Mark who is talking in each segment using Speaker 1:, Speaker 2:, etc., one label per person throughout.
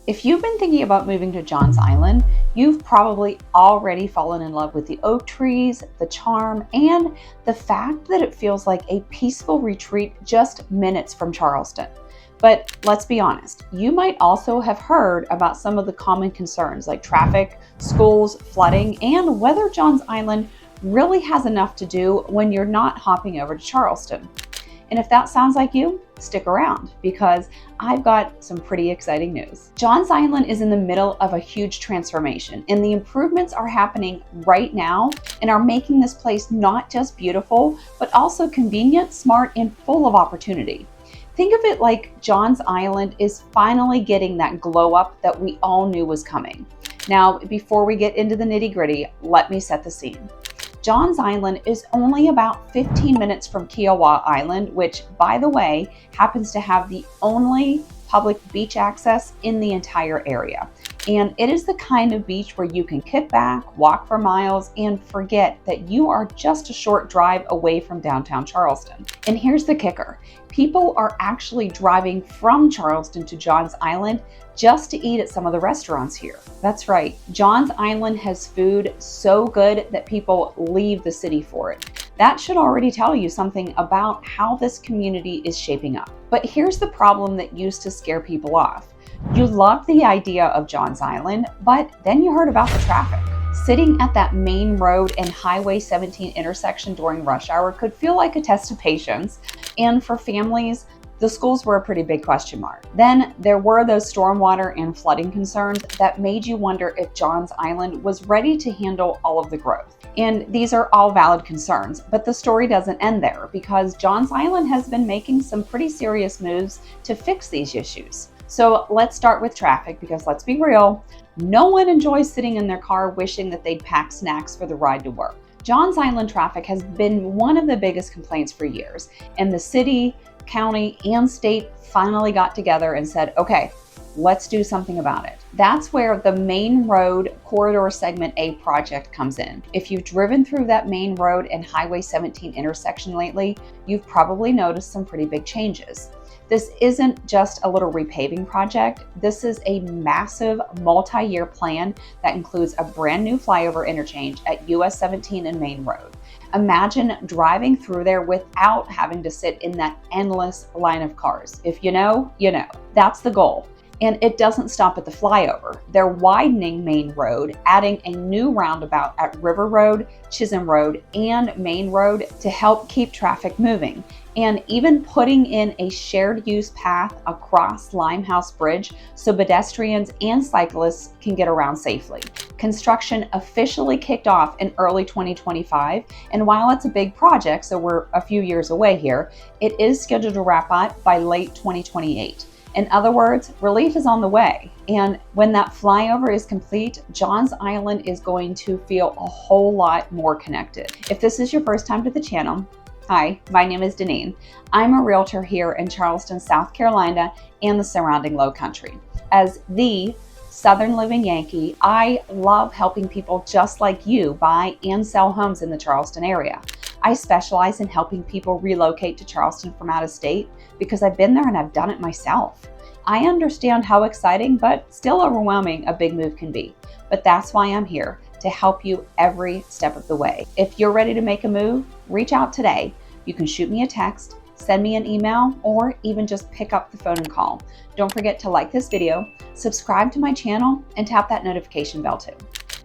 Speaker 1: If you've been thinking about moving to Johns Island, you've probably already fallen in love with the oak trees, the charm, and the fact that it feels like a peaceful retreat just minutes from Charleston. But let's be honest, you might also have heard about some of the common concerns like traffic, schools, flooding, and whether Johns Island really has enough to do when you're not hopping over to Charleston. And if that sounds like you, stick around because I've got some pretty exciting news. Johns Island is in the middle of a huge transformation, and the improvements are happening right now and are making this place not just beautiful, but also convenient, smart, and full of opportunity. Think of it like Johns Island is finally getting that glow up that we all knew was coming. Now, before we get into the nitty-gritty, let me set the scene. Johns Island is only about 15 minutes from Kiowa Island, which, by the way, happens to have the only public beach access in the entire area. And it is the kind of beach where you can kick back, walk for miles, and forget that you are just a short drive away from downtown Charleston. And here's the kicker. People are actually driving from Charleston to Johns Island just to eat at some of the restaurants here. That's right, Johns Island has food so good that people leave the city for it. That should already tell you something about how this community is shaping up. But here's the problem that used to scare people off. You loved the idea of Johns Island, but then you heard about the traffic. Sitting at that main road and Highway 17 intersection during rush hour could feel like a test of patience, and for families, the schools were a pretty big question mark. Then there were those stormwater and flooding concerns that made you wonder if Johns Island was ready to handle all of the growth. And these are all valid concerns, but the story doesn't end there because Johns Island has been making some pretty serious moves to fix these issues. So let's start with traffic because let's be real, no one enjoys sitting in their car wishing that they'd pack snacks for the ride to work. Johns Island traffic has been one of the biggest complaints for years, and the city, county, and state finally got together and said, okay, let's do something about it. That's where the Main Road Corridor Segment A project comes in. If you've driven through that main road and Highway 17 intersection lately, you've probably noticed some pretty big changes. This isn't just a little repaving project. This is a massive multi-year plan that includes a brand new flyover interchange at US 17 and Main Road. Imagine driving through there without having to sit in that endless line of cars. If you know, you know. That's the goal. And it doesn't stop at the flyover. They're widening Main Road, adding a new roundabout at River Road, Chisholm Road, and Main Road to help keep traffic moving, and even putting in a shared use path across Limehouse Bridge so pedestrians and cyclists can get around safely. Construction officially kicked off in early 2025, and while it's a big project, so we're a few years away here, it is scheduled to wrap up by late 2028. In other words, relief is on the way. And when that flyover is complete, Johns Island is going to feel a whole lot more connected. If this is your first time to the channel, hi, my name is Deneen. I'm a realtor here in Charleston, South Carolina, and the surrounding Lowcountry. As the Southern Living Yankee, I love helping people just like you buy and sell homes in the Charleston area. I specialize in helping people relocate to Charleston from out of state because I've been there and I've done it myself. I understand how exciting but still overwhelming a big move can be, but that's why I'm here, to help you every step of the way. If you're ready to make a move, reach out today. You can shoot me a text, send me an email, or even just pick up the phone and call. Don't forget to like this video, subscribe to my channel, and tap that notification bell too.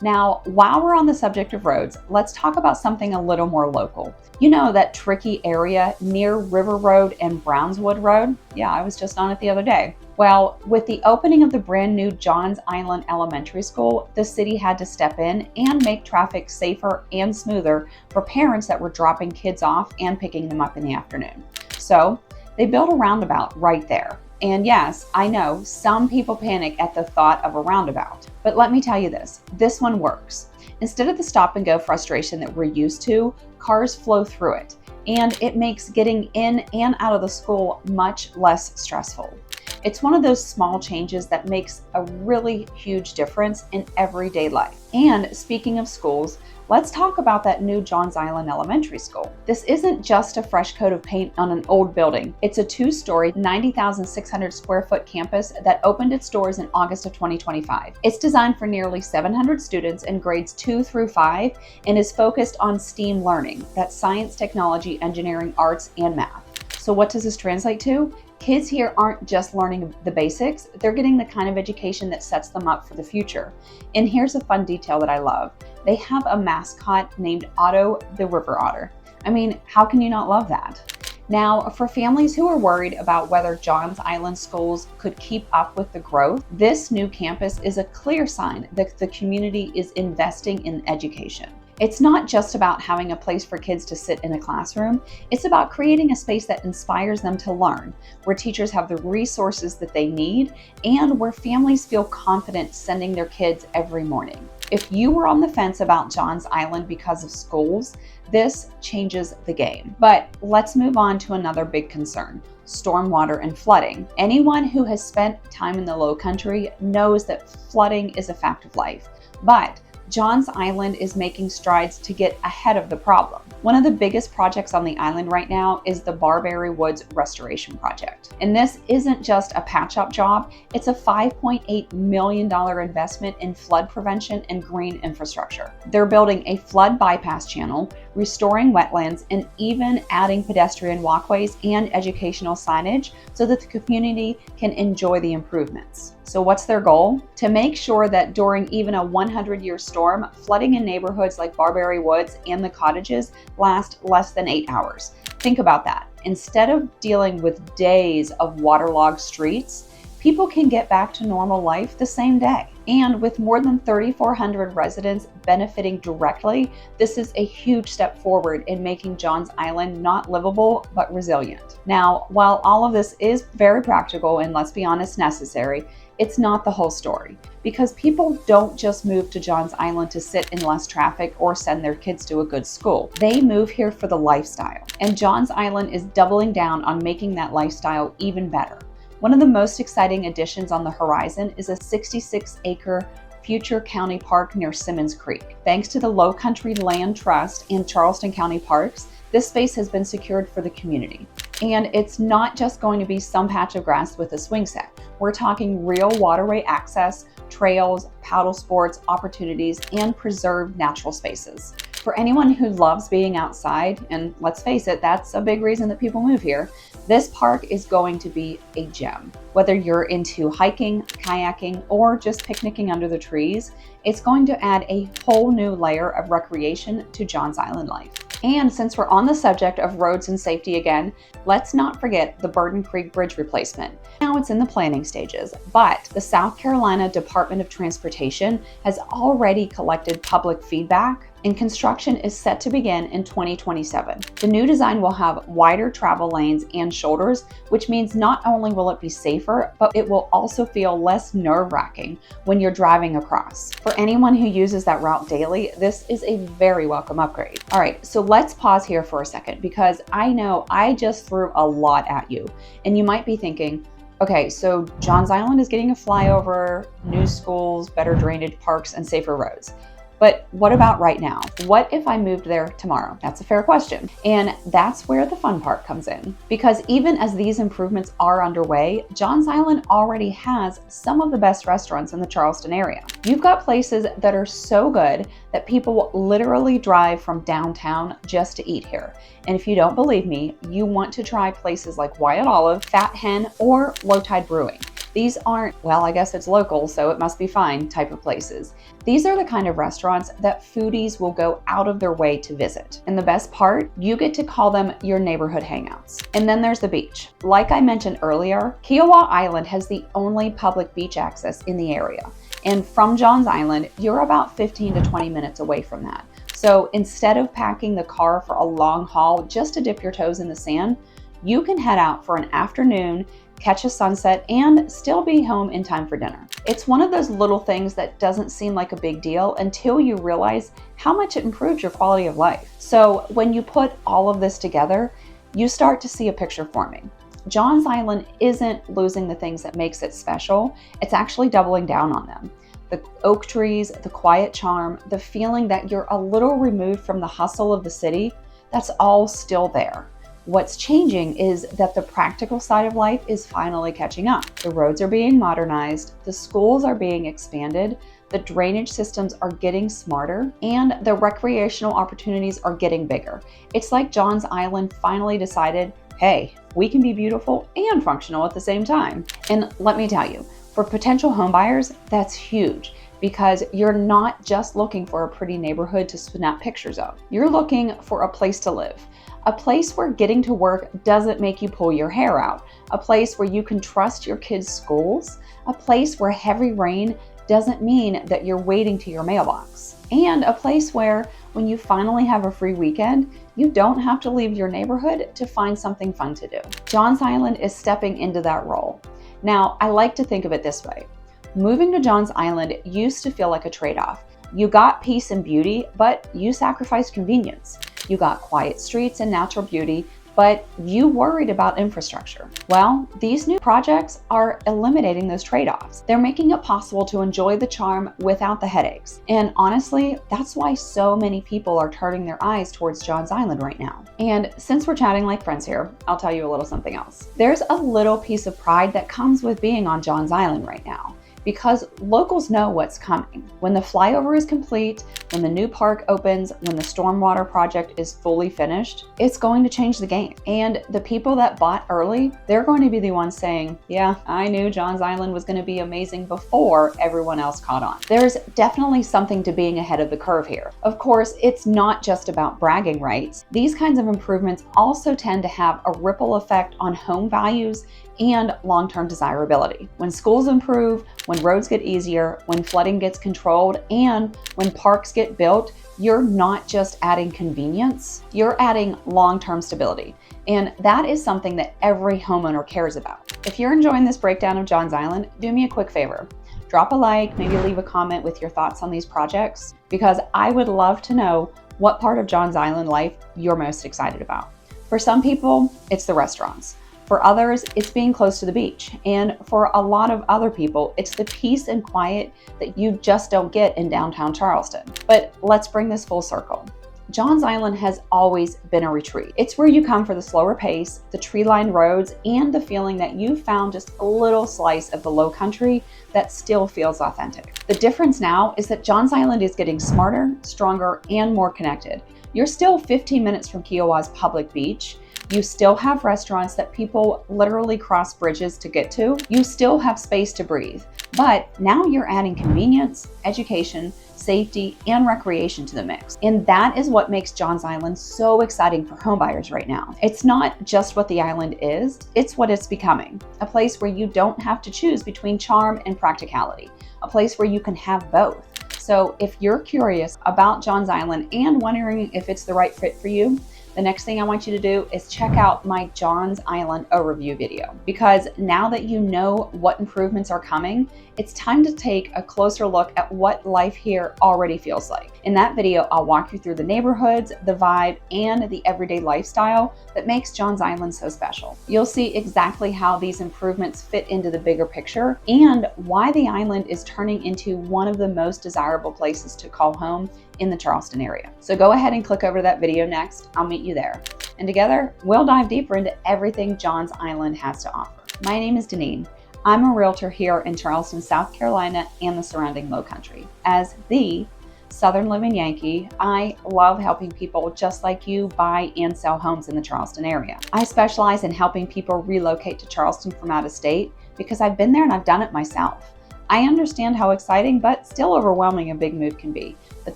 Speaker 1: Now, while we're on the subject of roads, let's talk about something a little more local. You know that tricky area near River Road and Brownswood Road? Yeah, I was just on it the other day. Well, with the opening of the brand new Johns Island Elementary School, the city had to step in and make traffic safer and smoother for parents that were dropping kids off and picking them up in the afternoon. So they built a roundabout right there. And yes, I know some people panic at the thought of a roundabout, but let me tell you this one works. Instead of the stop and go frustration that we're used to, cars flow through it, and it makes getting in and out of the school much less stressful. It's one of those small changes that makes a really huge difference in everyday life. And speaking of schools, let's talk about that new Johns Island Elementary School. This isn't just a fresh coat of paint on an old building. It's a two-story, 90,600 square foot campus that opened its doors in August of 2025. It's designed for nearly 700 students in grades 2 through 5 and is focused on STEAM learning. That's science, technology, engineering, arts, and math. So what does this translate to? Kids here aren't just learning the basics, they're getting the kind of education that sets them up for the future. And here's a fun detail that I love. They have a mascot named Otto the River Otter. I mean, how can you not love that? Now, for families who are worried about whether Johns Island schools could keep up with the growth, this new campus is a clear sign that the community is investing in education. It's not just about having a place for kids to sit in a classroom. It's about creating a space that inspires them to learn, where teachers have the resources that they need, and where families feel confident sending their kids every morning. If you were on the fence about Johns Island because of schools, this changes the game. But let's move on to another big concern: stormwater and flooding. Anyone who has spent time in the Lowcountry knows that flooding is a fact of life. But Johns Island is making strides to get ahead of the problem. One of the biggest projects on the island right now is the Barberry Woods Restoration Project. And this isn't just a patch-up job, it's a $5.8 million investment in flood prevention and green infrastructure. They're building a flood bypass channel, restoring wetlands, and even adding pedestrian walkways and educational signage so that the community can enjoy the improvements. So what's their goal? To make sure that during even a 100-year storm, flooding in neighborhoods like Barberry Woods and the cottages last less than 8 hours. Think about that. Instead of dealing with days of waterlogged streets, people can get back to normal life the same day. And with more than 3,400 residents benefiting directly, this is a huge step forward in making Johns Island not livable, but resilient. Now, while all of this is very practical and, let's be honest, necessary, it's not the whole story, because people don't just move to Johns Island to sit in less traffic or send their kids to a good school. They move here for the lifestyle, and Johns Island is doubling down on making that lifestyle even better. One of the most exciting additions on the horizon is a 66-acre future county park near Simmons Creek. Thanks to the Lowcountry Land Trust and Charleston County Parks, this space has been secured for the community. And it's not just going to be some patch of grass with a swing set. We're talking real waterway access, trails, paddle sports, opportunities, and preserved natural spaces. For anyone who loves being outside, and let's face it, that's a big reason that people move here, this park is going to be a gem. Whether you're into hiking, kayaking, or just picnicking under the trees, it's going to add a whole new layer of recreation to Johns Island life. And since we're on the subject of roads and safety again, let's not forget the Burton Creek Bridge replacement. Now it's in the planning stages, but the South Carolina Department of Transportation has already collected public feedback, and construction is set to begin in 2027. The new design will have wider travel lanes and shoulders, which means not only will it be safer, but it will also feel less nerve-wracking when you're driving across. For anyone who uses that route daily, this is a very welcome upgrade. All right, so let's pause here for a second, because I know I just threw a lot at you, and you might be thinking, okay, so Johns Island is getting a flyover, new schools, better drainage, parks, and safer roads. But what about right now? What if I moved there tomorrow? That's a fair question. And that's where the fun part comes in. Because even as these improvements are underway, Johns Island already has some of the best restaurants in the Charleston area. You've got places that are so good that people literally drive from downtown just to eat here. And if you don't believe me, you want to try places like Wyatt Olive, Fat Hen, or Low Tide Brewing. These aren't, well, I guess it's local, so it must be fine type of places. These are the kind of restaurants that foodies will go out of their way to visit. And the best part, you get to call them your neighborhood hangouts. And then there's the beach. Like I mentioned earlier, Kiowa Island has the only public beach access in the area. And from Johns Island, you're about 15 to 20 minutes away from that. So instead of packing the car for a long haul just to dip your toes in the sand, you can head out for an afternoon, catch a sunset, and still be home in time for dinner. It's one of those little things that doesn't seem like a big deal until you realize how much it improves your quality of life. So when you put all of this together, you start to see a picture forming. Johns Island isn't losing the things that makes it special. It's actually doubling down on them. The oak trees, the quiet charm, the feeling that you're a little removed from the hustle of the city, that's all still there. What's changing is that the practical side of life is finally catching up. The roads are being modernized, the schools are being expanded, the drainage systems are getting smarter, and the recreational opportunities are getting bigger. It's like Johns Island finally decided, hey, we can be beautiful and functional at the same time. And let me tell you, for potential homebuyers, that's huge, because you're not just looking for a pretty neighborhood to snap pictures of. You're looking for a place to live, a place where getting to work doesn't make you pull your hair out, a place where you can trust your kids' schools, a place where heavy rain doesn't mean that you're wading to your mailbox, and a place where when you finally have a free weekend, you don't have to leave your neighborhood to find something fun to do. Johns Island is stepping into that role. Now, I like to think of it this way. Moving to Johns Island used to feel like a trade-off. You got peace and beauty, but you sacrificed convenience. You got quiet streets and natural beauty, but you worried about infrastructure. Well, these new projects are eliminating those trade-offs. They're making it possible to enjoy the charm without the headaches. And honestly, that's why so many people are turning their eyes towards Johns Island right now. And since we're chatting like friends here, I'll tell you a little something else. There's a little piece of pride that comes with being on Johns Island right now, because locals know what's coming. When the flyover is complete, when the new park opens, when the stormwater project is fully finished, it's going to change the game. And the people that bought early, they're going to be the ones saying, yeah, I knew Johns Island was going to be amazing before everyone else caught on. There's definitely something to being ahead of the curve here. Of course, it's not just about bragging rights. These kinds of improvements also tend to have a ripple effect on home values and long-term desirability. When schools improve, when roads get easier, when flooding gets controlled, and when parks get built, you're not just adding convenience, you're adding long-term stability. And that is something that every homeowner cares about. If you're enjoying this breakdown of Johns Island, do me a quick favor. Drop a like, maybe leave a comment with your thoughts on these projects, because I would love to know what part of Johns Island life you're most excited about. For some people, it's the restaurants. For others, it's being close to the beach. And for a lot of other people, it's the peace and quiet that you just don't get in downtown Charleston. But let's bring this full circle. Johns Island has always been a retreat. It's where you come for the slower pace, the tree-lined roads, and the feeling that you found just a little slice of the Lowcountry that still feels authentic. The difference now is that Johns Island is getting smarter, stronger, and more connected. You're still 15 minutes from Kiowa's public beach. You still have restaurants that people literally cross bridges to get to. You still have space to breathe. But now you're adding convenience, education, safety, and recreation to the mix. And that is what makes Johns Island so exciting for homebuyers right now. It's not just what the island is, it's what it's becoming. A place where you don't have to choose between charm and practicality. A place where you can have both. So if you're curious about Johns Island and wondering if it's the right fit for you, the next thing I want you to do is check out my Johns Island overview video, because now that you know what improvements are coming, it's time to take a closer look at what life here already feels like. In that video, I'll walk you through the neighborhoods, the vibe, and the everyday lifestyle that makes Johns Island so special. You'll see exactly how these improvements fit into the bigger picture and why the island is turning into one of the most desirable places to call home in the Charleston area. So go ahead and click over to that video next. I'll meet you there. And together, we'll dive deeper into everything Johns Island has to offer. My name is Deneen. I'm a realtor here in Charleston, South Carolina, and the surrounding Lowcountry. As the Southern Living Yankee, I love helping people just like you buy and sell homes in the Charleston area. I specialize in helping people relocate to Charleston from out of state because I've been there and I've done it myself. I understand how exciting but still overwhelming a big move can be, but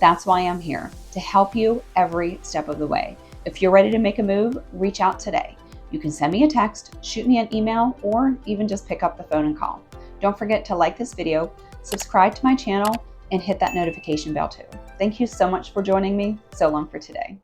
Speaker 1: that's why I'm here, to help you every step of the way. If you're ready to make a move, reach out today. You can send me a text, shoot me an email, or even just pick up the phone and call. Don't forget to like this video, subscribe to my channel, and hit that notification bell too. Thank you so much for joining me. So long for today.